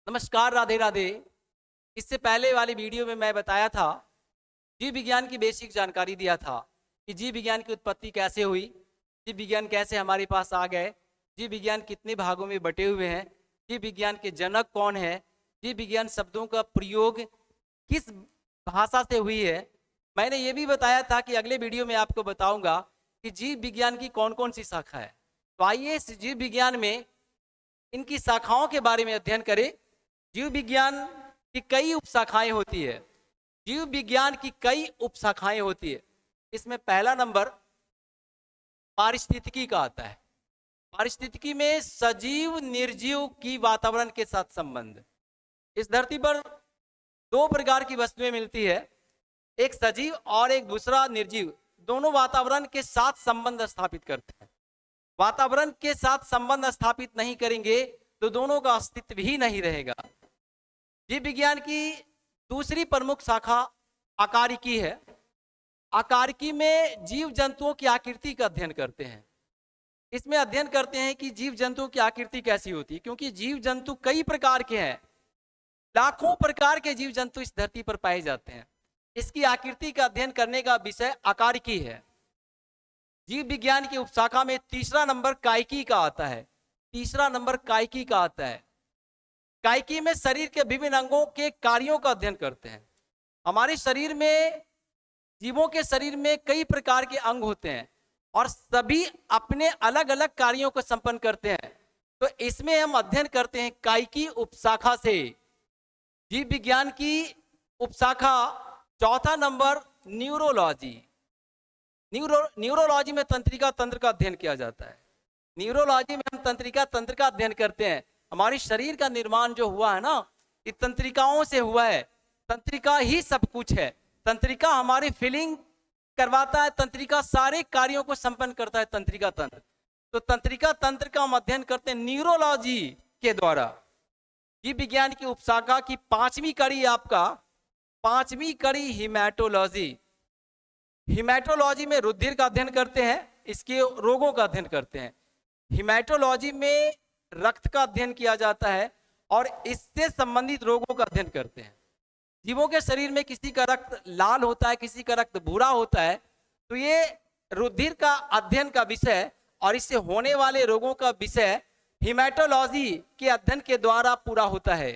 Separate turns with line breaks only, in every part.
नमस्कार, राधे राधे। इससे पहले वाली वीडियो में मैं बताया था, जीव विज्ञान की बेसिक जानकारी दिया था कि जीव विज्ञान की उत्पत्ति कैसे हुई, जीव विज्ञान कैसे हमारे पास आ गए, जीव विज्ञान कितने भागों में बटे हुए हैं, जीव विज्ञान के जनक कौन है, जीव विज्ञान शब्दों का प्रयोग किस भाषा से हुई है। मैंने ये भी बताया था कि अगले वीडियो में आपको बताऊंगा कि जीव विज्ञान की कौन कौन सी शाखा है। तो आइए इस जीव विज्ञान में इनकी शाखाओं के बारे में अध्ययन करें। जीव विज्ञान की कई उपशाखाएं होती है। जीव विज्ञान की कई उपशाखाएं होती है। इसमें पहला नंबर पारिस्थितिकी का आता है। पारिस्थितिकी में सजीव निर्जीव की वातावरण के साथ संबंध। इस धरती पर दो प्रकार की वस्तुएं मिलती है, एक सजीव और एक दूसरा निर्जीव। दोनों वातावरण के साथ संबंध स्थापित करते हैं। वातावरण के साथ संबंध स्थापित नहीं करेंगे तो दोनों का अस्तित्व ही नहीं रहेगा। जीव विज्ञान की दूसरी प्रमुख शाखा आकारिकी है। आकारिकी में जीव जंतुओं की आकृति का अध्ययन करते हैं। इसमें अध्ययन करते हैं कि जीव जंतुओं की आकृति कैसी होती है, क्योंकि जीव जंतु कई प्रकार के हैं। लाखों प्रकार के जीव जंतु इस धरती पर पाए जाते हैं। इसकी आकृति का अध्ययन करने का विषय आकारिकी है। जीव विज्ञान की उपशाखा में तीसरा नंबर कायिकी का आता है। तीसरा नंबर कायिकी का आता है। कायिकी में शरीर के विभिन्न अंगों के कार्यों का अध्ययन करते हैं। हमारे शरीर में, जीवों के शरीर में कई प्रकार के अंग होते हैं और सभी अपने अलग अलग कार्यों को संपन्न करते हैं। तो इसमें हम अध्ययन करते हैं कायिकी उपशाखा से। जीव विज्ञान की उपशाखा चौथा नंबर न्यूरोलॉजी। न्यूरोलॉजी में तंत्रिका तंत्र का अध्ययन किया जाता है। न्यूरोलॉजी में हम तंत्रिका तंत्र का अध्ययन करते हैं। हमारे शरीर का निर्माण जो हुआ है ना, ये तंत्रिकाओं से हुआ है। तंत्रिका ही सब कुछ है। तंत्रिका हमारी फीलिंग करवाता है, तंत्रिका सारे कार्यों को संपन्न करता है। तंत्रिका तंत्र, तो तंत्रिका तंत्र का हम अध्ययन करते हैं न्यूरोलॉजी के द्वारा। जीव विज्ञान की उपशाखा की पांचवी कड़ी हिमेटोलॉजी। हिमेटोलॉजी में रुधिर का अध्ययन करते हैं, इसके रोगों का अध्ययन करते हैं। हिमेटोलॉजी में रक्त का अध्ययन किया जाता है और इससे संबंधित रोगों का अध्ययन करते हैं। जीवों के शरीर में किसी का रक्त लाल होता है, किसी का रक्त भूरा होता है, तो ये रुधिर का अध्ययन का विषय और इससे होने वाले रोगों का विषय हिमेटोलॉजी के अध्ययन के द्वारा पूरा होता है।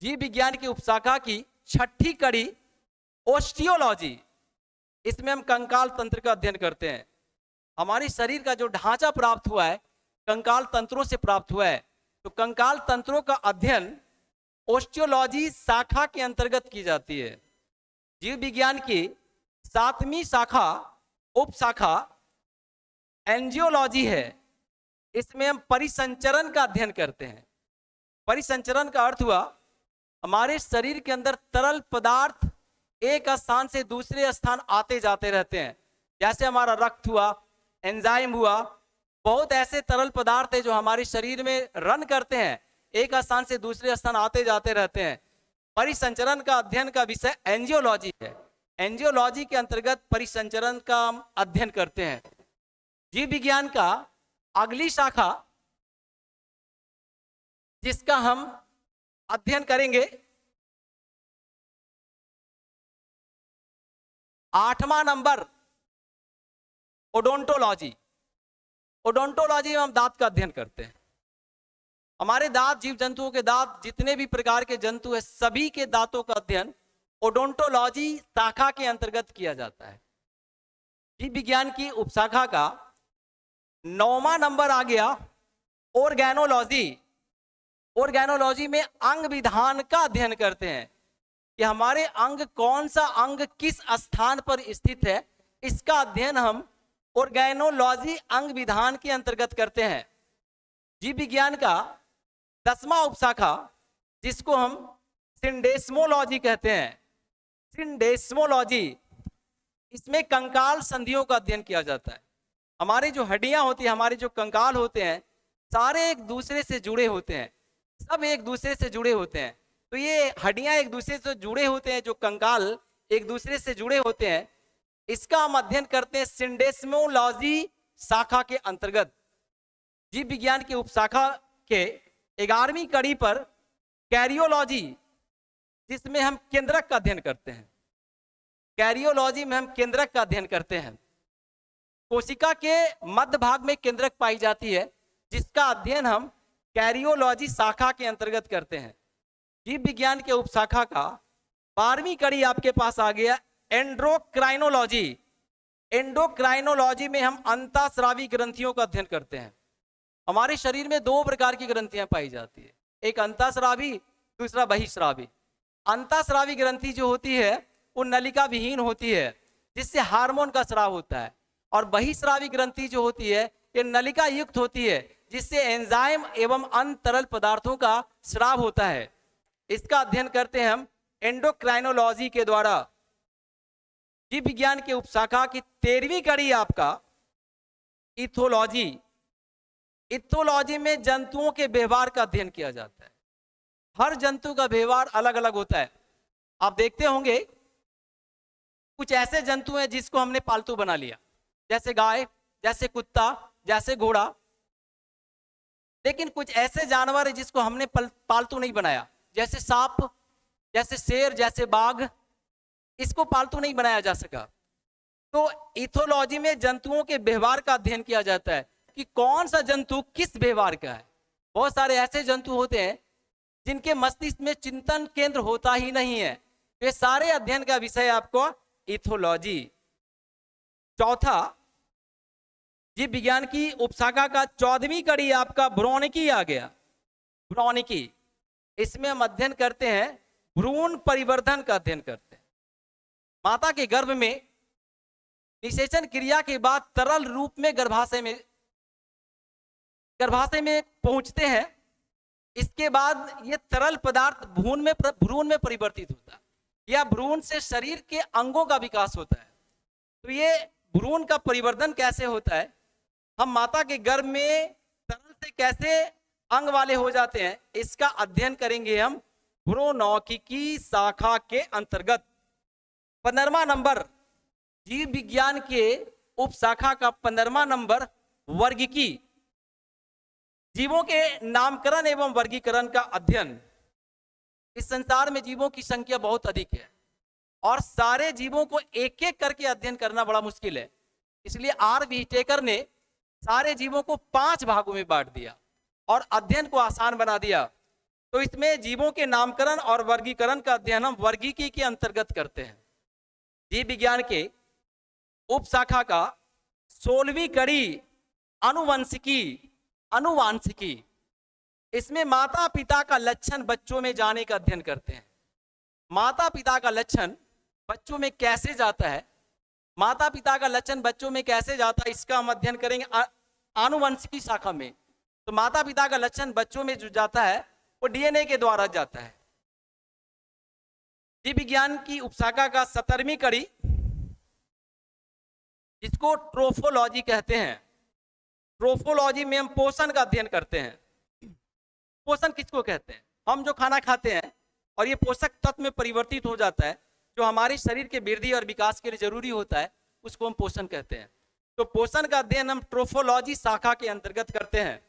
जीव विज्ञान की उपशाखा की छठी कड़ी ओस्टियोलॉजी। इसमें हम कंकाल तंत्र का अध्ययन करते हैं। हमारे शरीर का जो ढांचा प्राप्त हुआ है कंकाल तंत्रों से प्राप्त हुआ है, तो कंकाल तंत्रों का अध्ययन ओस्टियोलॉजी शाखा के अंतर्गत की जाती है। जीव विज्ञान की सातवीं शाखा उपशाखा एंजियोलॉजी है। इसमें हम परिसंचरण का अध्ययन करते हैं। परिसंचरण का अर्थ हुआ हमारे शरीर के अंदर तरल पदार्थ एक स्थान से दूसरे स्थान आते जाते रहते हैं। जैसे हमारा रक्त हुआ, एंजाइम हुआ, बहुत ऐसे तरल पदार्थ है जो हमारे शरीर में रन करते हैं, एक स्थान से दूसरे स्थान आते जाते रहते हैं। परिसंचरण का अध्ययन का विषय एंजियोलॉजी है। एंजियोलॉजी के अंतर्गत परिसंचरण का हम अध्ययन करते हैं। जीव विज्ञान का अगली शाखा जिसका हम अध्ययन करेंगे, आठवां नंबर ओडोंटोलॉजी। ओडोंटोलॉजी में हम दांत का अध्ययन करते हैं। हमारे दांत, जीव जंतुओं के दांत, जितने भी प्रकार के जंतु है सभी के दांतों का अध्ययन ओडोंटोलॉजी शाखा के अंतर्गत किया जाता है। जीव विज्ञान की उपशाखा का नौवां नंबर आ गया ऑर्गेनोलॉजी। ऑर्गेनोलॉजी में अंग विधान का अध्ययन करते हैं कि हमारे अंग, कौन सा अंग किस स्थान पर स्थित है, इसका अध्ययन हम ऑर्गेनोलॉजी अंग विधान के अंतर्गत करते हैं। जीव विज्ञान का 10वां उपशाखा जिसको हम सिंडेस्मोलॉजी कहते हैं, सिंडेस्मोलॉजी, इसमें कंकाल संधियों का अध्ययन किया जाता है। हमारे जो हड्डियां होती है, हमारे जो कंकाल होते हैं, सारे एक दूसरे से जुड़े होते हैं, सब एक दूसरे से जुड़े होते हैं। तो ये हड्डियां एक दूसरे से जुड़े होते हैं, जो कंकाल एक दूसरे से जुड़े होते हैं, इसका हम अध्ययन करते हैं सिंडेस्मोलॉजी शाखा के अंतर्गत। जीव विज्ञान की उपशाखा के 11वीं कड़ी पर कैरियोलॉजी, जिसमें हम केंद्रक का अध्ययन करते हैं। कैरियोलॉजी में हम केंद्रक का अध्ययन करते हैं। कोशिका के मध्य भाग में केंद्रक पाई जाती है, जिसका अध्ययन हम कैरियोलॉजी शाखा के अंतर्गत करते हैं। जीव विज्ञान के उपशाखा का 12वीं कड़ी आपके पास आ गया, एंडोक्राइनोलॉजी। एंडोक्राइनोलॉजी में हम अंतःस्रावी ग्रंथियों का अध्ययन करते हैं। हमारे शरीर में 2 प्रकार की ग्रंथियां पाई जाती है, एक अंतःस्रावी, दूसरा बहिःस्रावी। अंतःस्रावी ग्रंथि जो होती है वो नलिका विहीन होती है, जिससे हार्मोन का स्राव होता है, और बहिःस्रावी ग्रंथि जो होती है ये नलिका युक्त होती है, जिससे एंजाइम एवं अन्य तरल पदार्थों का स्राव होता है। इसका अध्ययन करते हैं हम एंडोक्राइनोलॉजी के द्वारा। जीव विज्ञान के उपशाखा की 13वीं कड़ी आपका इथोलॉजी। इथोलॉजी में जंतुओं के व्यवहार का अध्ययन किया जाता है। हर जंतु का व्यवहार अलग अलग होता है। आप देखते होंगे कुछ ऐसे जंतु हैं जिसको हमने पालतू बना लिया, जैसे गाय, जैसे कुत्ता, जैसे घोड़ा। लेकिन कुछ ऐसे जानवर हैं जिसको हमने पालतू नहीं बनाया, जैसे सांप, जैसे शेर, जैसे बाघ। इसको पालतू नहीं बनाया जा सका। तो इथोलॉजी में जंतुओं के व्यवहार का अध्ययन किया जाता है कि कौन सा जंतु किस व्यवहार का है। बहुत सारे ऐसे जंतु होते हैं जिनके मस्तिष्क में चिंतन केंद्र होता ही नहीं है। ये सारे अध्ययन का विषय आपको इथोलॉजी। चौथा, जीव विज्ञान की उपशाखा का 14वीं कड़ी आपका भ्रूणिकी आ गया। भ्रूणिकी, इसमें हम अध्ययन करते हैं भ्रूण परिवर्धन का अध्ययन करते हैं। माता के गर्भ में निषेचन क्रिया के बाद तरल रूप में गर्भाशय में पहुंचते हैं। इसके बाद ये तरल पदार्थ भ्रूण में परिवर्तित होता है, या भ्रूण से शरीर के अंगों का विकास होता है। तो ये भ्रूण का परिवर्तन कैसे होता है, हम माता के गर्भ में तरल से कैसे अंग वाले हो जाते हैं, इसका अध्ययन करेंगे हम भ्रूणौकिकी शाखा के अंतर्गत। 15वां नंबर जीव विज्ञान के उपशाखा का 15वां नंबर वर्गीकी। जीवों के नामकरण एवं वर्गीकरण का अध्ययन। इस संसार में जीवों की संख्या बहुत अधिक है और सारे जीवों को एक एक करके अध्ययन करना बड़ा मुश्किल है। इसलिए आर व्हिटेकर ने सारे जीवों को 5 भागों में बांट दिया और अध्ययन को आसान बना दिया। तो इसमें जीवों के नामकरण और वर्गीकरण का अध्ययन हम वर्गीकी के अंतर्गत करते हैं। जीव विज्ञान के उपशाखा का 16वीं कड़ी अनुवंशिकी। अनुवांशिकी, इसमें माता पिता का लक्षण बच्चों में जाने का अध्ययन करते हैं। माता पिता का लक्षण बच्चों में कैसे जाता है, माता पिता का लक्षण बच्चों में कैसे जाता है, इसका हम अध्ययन करेंगे आनुवंशिकी शाखा में। तो माता पिता का लक्षण बच्चों में जो जाता है वो डीएनए के द्वारा जाता है। जीव विज्ञान की उपशाखा का 17वीं कड़ी, जिसको ट्रोफोलॉजी कहते हैं। ट्रोफोलॉजी में हम पोषण का अध्ययन करते हैं। पोषण किसको कहते हैं, हम जो खाना खाते हैं और ये पोषक तत्व में परिवर्तित हो जाता है, जो हमारे शरीर के वृद्धि और विकास के लिए जरूरी होता है, उसको हम पोषण कहते हैं। तो पोषण का अध्ययन हम ट्रोफोलॉजी शाखा के अंतर्गत करते हैं।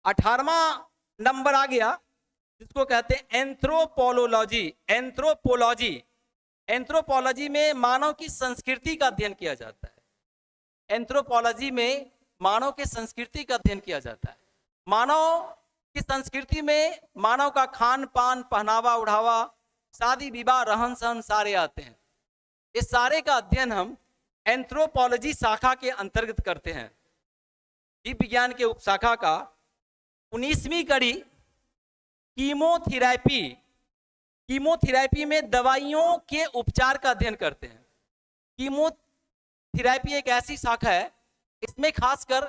18वां नंबर आ गया, जिसको कहते हैं एंथ्रोपोलॉजी। एंथ्रोपोलॉजी, एंथ्रोपोलॉजी में मानव की संस्कृति का अध्ययन किया जाता है। एंथ्रोपोलॉजी में मानव के संस्कृति का अध्ययन किया जाता है। मानव की संस्कृति में मानव का खान पान, पहनावा उढ़ावा, शादी विवाह, रहन सहन सारे आते हैं। इस सारे का अध्ययन हम एंथ्रोपोलॉजी शाखा के अंतर्गत करते हैं। जीव विज्ञान के उपशाखा का 19वीं कड़ी कीमोथेरेपी। कीमोथेरेपी में दवाइयों के उपचार का अध्ययन करते हैं। कीमोथेरेपी एक ऐसी शाखा है, इसमें खासकर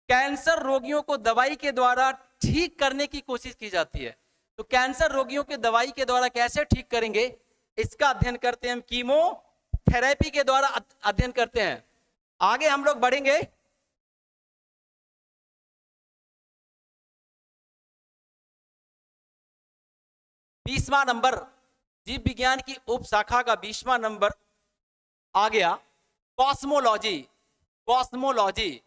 कैंसर रोगियों को दवाई के द्वारा ठीक करने की कोशिश की जाती है। तो कैंसर रोगियों के दवाई के द्वारा कैसे ठीक करेंगे, इसका अध्ययन करते हैं हम कीमोथेरेपी के द्वारा अध्ययन करते हैं। आगे हम लोग बढ़ेंगे। बीसवां नंबर, जीव विज्ञान की उपशाखा का 20वां नंबर आ गया कॉस्मोलॉजी। कॉस्मोलॉजी,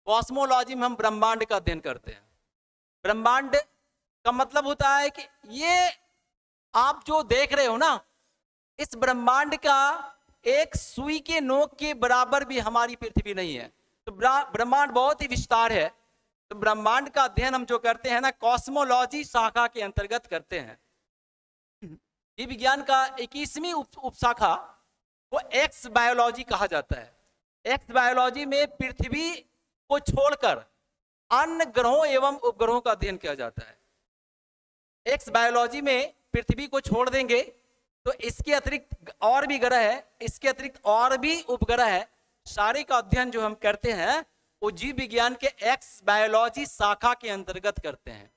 कॉस्मोलॉजी में हम ब्रह्मांड का अध्ययन करते हैं। ब्रह्मांड का मतलब होता है कि ये आप जो देख रहे हो ना, इस ब्रह्मांड का एक सुई के नोक के बराबर भी हमारी पृथ्वी नहीं है। तो ब्रह्मांड बहुत ही विस्तार है। तो ब्रह्मांड का अध्ययन हम जो करते हैं ना, कॉस्मोलॉजी शाखा के अंतर्गत करते हैं। जीव विज्ञान का 21वीं उपशाखा को एक्स बायोलॉजी कहा जाता है। एक्स बायोलॉजी में पृथ्वी को छोड़कर अन्य ग्रहों एवं उपग्रहों का अध्ययन किया जाता है। एक्स बायोलॉजी में पृथ्वी को छोड़ देंगे तो इसके अतिरिक्त और भी ग्रह है, इसके अतिरिक्त और भी उपग्रह है, सारे का अध्ययन जो हम करते हैं वो जीव विज्ञान के एक्स बायोलॉजी शाखा के अंतर्गत करते हैं।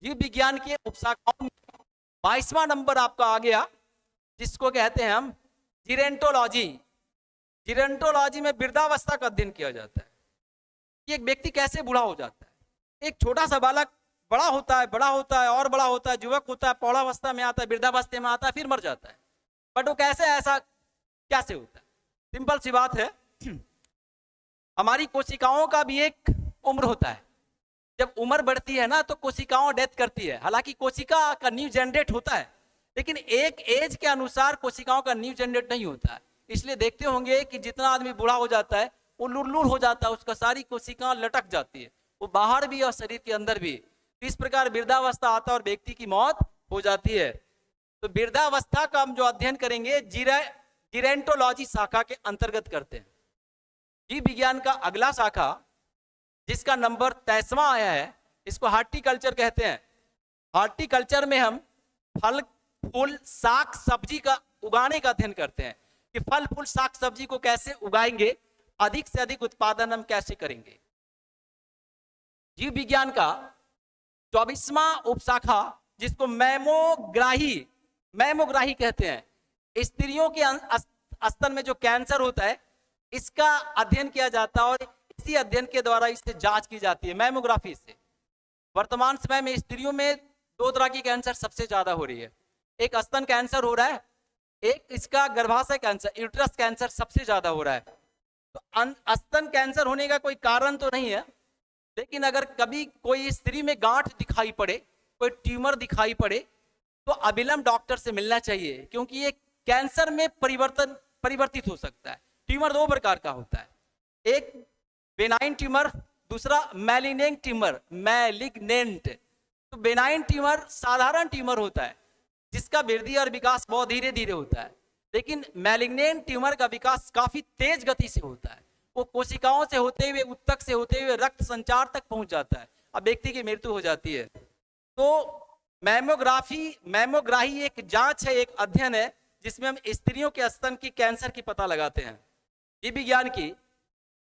जीव विज्ञान के उपशाखाओं में 22वां नंबर आपका आ गया, जिसको कहते हैं हम जीरेंटोलॉजी। जीरेंटोलॉजी में वृद्धावस्था का अध्ययन किया जाता है कि एक व्यक्ति कैसे बूढ़ा हो जाता है। एक छोटा सा बालक बड़ा होता है, बड़ा होता है और बड़ा होता है, युवक होता है, पौढ़ावस्था में आता है, वृद्धावस्था में आता है, फिर मर जाता है। बट वो कैसे, ऐसा कैसे होता है? सिंपल सी बात है, हमारी कोशिकाओं का भी एक उम्र होता है। जब उम्र बढ़ती है ना तो कोशिकाओं डेथ करती है। हालांकि कोशिका का न्यू जनरेट होता है, लेकिन एक एज के अनुसार कोशिकाओं का न्यू जनरेट नहीं होता है। इसलिए देखते होंगे कि जितना आदमी बूढ़ा हो जाता है वो लुरलुर हो जाता है, उसका सारी कोशिका लटक जाती है, वो बाहर भी और शरीर के अंदर भी। इस प्रकार वृद्धावस्था आता है और व्यक्ति की मौत हो जाती है। तो वृद्धावस्था का हम जो अध्ययन करेंगे जीरेंटोलॉजी शाखा के अंतर्गत करते हैं। जीव विज्ञान का अगला शाखा जिसका नंबर 23वां आया है, इसको हार्टिकल्चर कहते हैं। हार्टिकल्चर में हम फल फूल साग सब्जी का उगाने का अध्ययन करते हैं कि फल फूल साग सब्जी को कैसे उगाएंगे, अधिक से अधिक उत्पादन हम कैसे करेंगे। जीव विज्ञान का 24वां उपशाखा जिसको मैमोग्राही कहते हैं, स्त्रियों के स्तन में जो कैंसर होता है इसका अध्ययन किया जाता है और इसी अध्ययन के द्वारा इससे जांच की जाती है मैमोग्राफी से। वर्तमान समय में स्त्रियों में 2 तरह की कैंसर सबसे ज्यादा हो रही है। एक स्तन कैंसर हो रहा है, एक इसका गर्भाशय कैंसर, यूट्रस कैंसर सबसे ज्यादा हो रहा है। तो स्तन कैंसर होने का कोई कारण तो नहीं है, लेकिन अगर कभी कोई स्त्री में गांठ दिखाई पड़े, कोई ट्यूमर दिखाई पड़े, तो अविलंब डॉक्टर से मिलना चाहिए, क्योंकि ये कैंसर में परिवर्तित हो सकता है। ट्यूमर 2 प्रकार का होता है, एक बेनाइन ट्यूमर, दूसरा मैलिग्नेंट ट्यूमर, मैलिग्नेंट। तो बेनाइन ट्यूमर साधारण ट्यूमर होता है जिसका वृद्धि और विकास बहुत धीरे धीरे होता है, लेकिन मैलिग्नेंट ट्यूमर का विकास काफी तेज गति से होता है। वो कोशिकाओं से होते हुए, उत्तक से होते हुए रक्त संचार तक पहुंच जाता है, अब व्यक्ति की मृत्यु हो जाती है। तो मैमोग्राही एक जांच है, एक अध्ययन है जिसमें हम स्त्रियों के स्तन की कैंसर की पता लगाते हैं। जीव विज्ञान की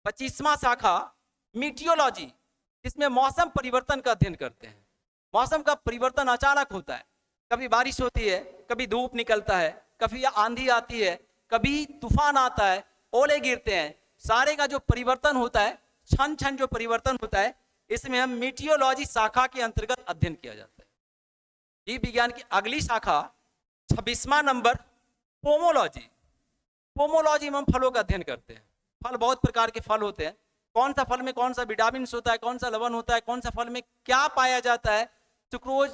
25वां शाखा मीटियोलॉजी, जिसमें मौसम परिवर्तन का अध्ययन करते हैं। मौसम का परिवर्तन अचानक होता है, कभी बारिश होती है, कभी धूप निकलता है, कभी आंधी आती है, कभी तूफान आता है, ओले गिरते हैं। सारे का जो परिवर्तन होता है, क्षण क्षण जो परिवर्तन होता है, इसमें हम मीटियोलॉजी शाखा के अंतर्गत अध्ययन किया जाता है। जीव विज्ञान की अगली शाखा 26वां नंबर पोमोलॉजी। पोमोलॉजी में हम फलों का अध्ययन करते हैं। फल, बहुत प्रकार के फल होते हैं, कौन सा फल में कौन सा विटामिन होता है, कौन सा लवण होता है, कौन सा फल में क्या पाया जाता है, सुक्रोज,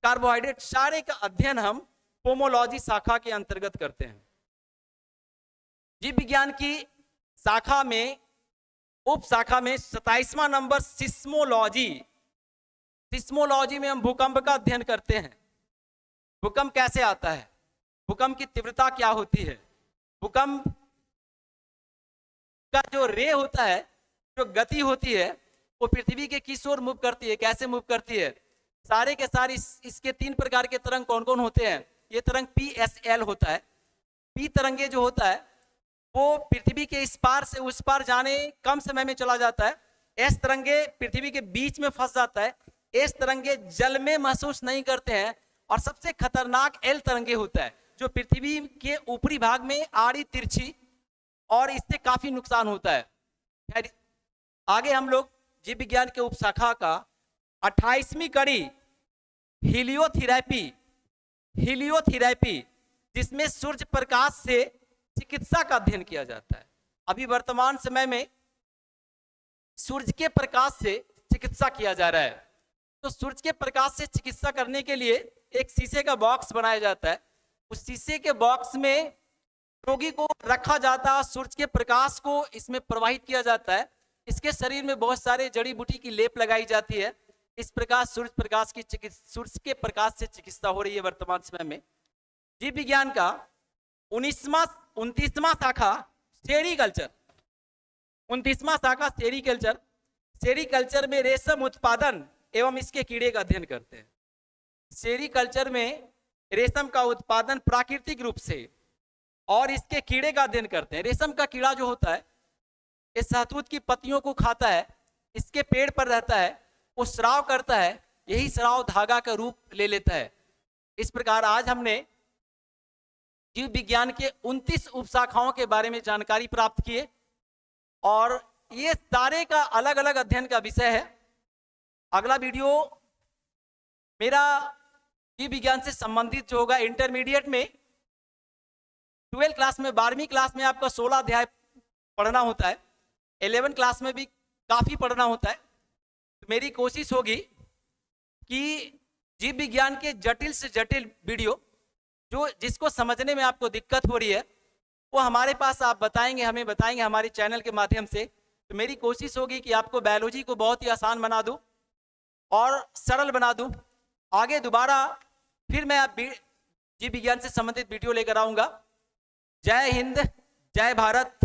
कार्बोहाइड्रेट, सारे का अध्ययन हम पोमोलॉजी शाखा के अंतर्गत करते हैं। जीव विज्ञान की शाखा में, उप शाखा में 27वां नंबर सिस्मोलॉजी। सिस्मोलॉजी में हम भूकंप का अध्ययन करते हैं। भूकंप कैसे आता है, भूकंप की तीव्रता क्या होती है, भूकंप का जो रे होता है, जो गति होती है, वो पृथ्वी के किस ओर मूव करती है, कैसे मूव करती है, सारे के सारे इसके 3 प्रकार के तरंग कौन कौन होते हैं। ये तरंग PSL होता है। पी तरंगे जो होता है वो पृथ्वी के इस पार से उस पार जाने कम समय में चला जाता है। एस तरंगे पृथ्वी के बीच में फंस जाता है। एस तरंगे जल में महसूस नहीं करते हैं। और सबसे खतरनाक एल तरंगे होता है जो पृथ्वी के ऊपरी भाग में आड़ी तिरछी, और इससे काफी नुकसान होता है। आगे हम लोग जीव विज्ञान के उपशाखा का 28वीं कड़ी हीलियोथेरेपी, जिसमें सूर्य प्रकाश से चिकित्सा का अध्ययन किया जाता है। अभी वर्तमान समय में सूर्य के प्रकाश से चिकित्सा किया जा रहा है। तो सूरज के प्रकाश से चिकित्सा करने के लिए एक शीशे का बॉक्स बनाया जाता है। उस शीशे के बॉक्स में रोगी को रखा जाता है, सूरज के प्रकाश को इसमें प्रवाहित किया जाता है। इसके शरीर में बहुत सारे जड़ी बूटी की लेप लगाई जाती है। इस प्रकार सूरज के प्रकाश से चिकित्सा हो रही है वर्तमान समय में। जीव विज्ञान का 29वां शाखा सेरीकल्चर, 29वां शाखा सेरीकल्चर। सेरीकल्चर में रेशम उत्पादन एवं इसके कीड़े का अध्ययन करते हैं। सेरीकल्चर में रेशम का उत्पादन प्राकृतिक रूप से और इसके कीड़े का अध्ययन करते हैं। रेशम का कीड़ा जो होता है इस शहतूत की पत्तियों को खाता है, इसके पेड़ पर रहता है, वो स्राव करता है, यही स्राव धागा का रूप ले लेता है। इस प्रकार आज हमने जीव विज्ञान के 29 उपशाखाओं के बारे में जानकारी प्राप्त किए और ये सारे का अलग अलग अध्ययन का विषय है। अगला वीडियो मेरा जीव विज्ञान से संबंधित जो होगा इंटरमीडिएट में 12 क्लास में, 12वीं क्लास में आपका 16 अध्याय पढ़ना होता है, 11 क्लास में भी काफी पढ़ना होता है। तो मेरी कोशिश होगी कि जीव विज्ञान के जटिल से जटिल वीडियो जो जिसको समझने में आपको दिक्कत हो रही है वो हमारे पास आप बताएंगे, हमें बताएंगे हमारे चैनल के माध्यम से। तो मेरी कोशिश होगी कि आपको बायोलॉजी को बहुत ही आसान बना दूं और सरल बना दूं। आगे दोबारा फिर मैं जीव विज्ञान से संबंधित वीडियो लेकर आऊंगा। जय हिंद, जय भारत।